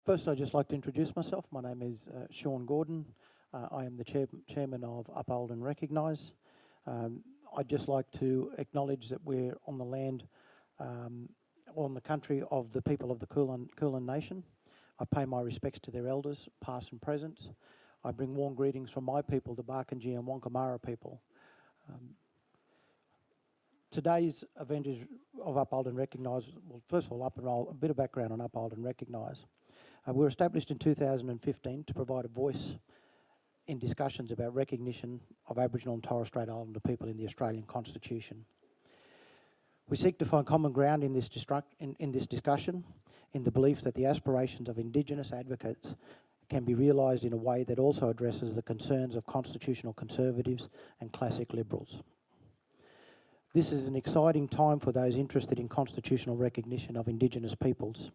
First, I'd just like to introduce myself. My name is Sean Gordon. I am the chairman of Uphold and Recognise. I'd just like to acknowledge that we're on the land, on the country of the people of the Kulin Nation. I pay my respects to their elders, past and present. I bring warm greetings from my people, the Barkindji and Wankamara people. Today's event is of Uphold and Recognise. Well, first of all, a bit of background on Uphold and Recognise. We were established in 2015 to provide a voice in discussions about recognition of Aboriginal and Torres Strait Islander people in the Australian Constitution. We seek to find common ground in this discussion in the belief that the aspirations of Indigenous advocates can be realised in a way that also addresses the concerns of constitutional conservatives and classic liberals. This is an exciting time for those interested in constitutional recognition of Indigenous peoples.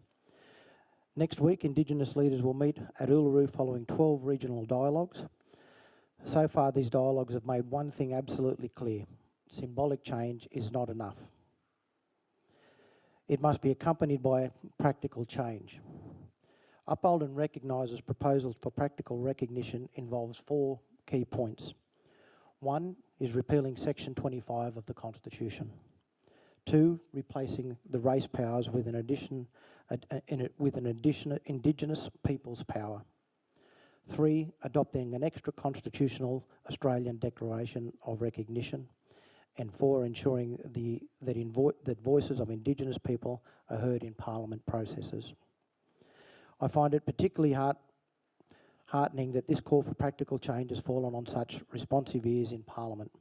Next week, Indigenous leaders will meet at Uluru following 12 regional dialogues. So far, these dialogues have made one thing absolutely clear: symbolic change is not enough. It must be accompanied by practical change. Uphold and Recognise's proposal for practical recognition involves 4 key points. 1 is repealing Section 25 of the Constitution. 2, replacing the race powers with an Indigenous people's power. 3, adopting an extra constitutional Australian Declaration of Recognition. And 4, ensuring that voices of Indigenous people are heard in Parliament processes. I find it particularly heartening that this call for practical change has fallen on such responsive ears in Parliament.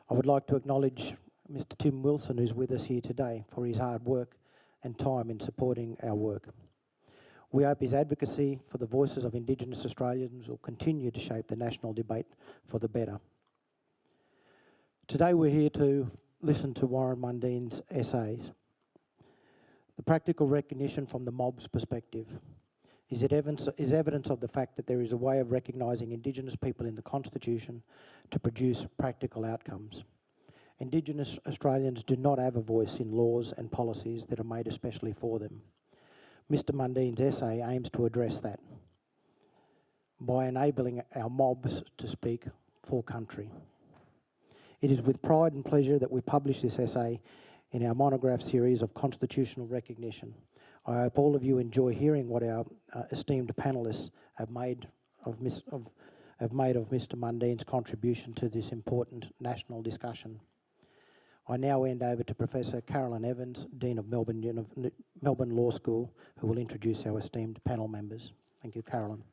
I would like to acknowledge Mr. Tim Wilson, who's with us here today, for his hard work and time in supporting our work. We hope his advocacy for the voices of Indigenous Australians will continue to shape the national debate for the better. Today we're here to listen to Warren Mundine's essays. The practical recognition from the mob's perspective is evidence of the fact that there is a way of recognising Indigenous people in the Constitution to produce practical outcomes. Indigenous Australians do not have a voice in laws and policies that are made especially for them. Mr. Mundine's essay aims to address that by enabling our mobs to speak for country. It is with pride and pleasure that we publish this essay in our monograph series of constitutional recognition. I hope all of you enjoy hearing what our esteemed panellists have made of Mr. Mundine's contribution to this important national discussion. I now hand over to Professor Carolyn Evans, Dean of Melbourne Law School, who will introduce our esteemed panel members. Thank you, Carolyn.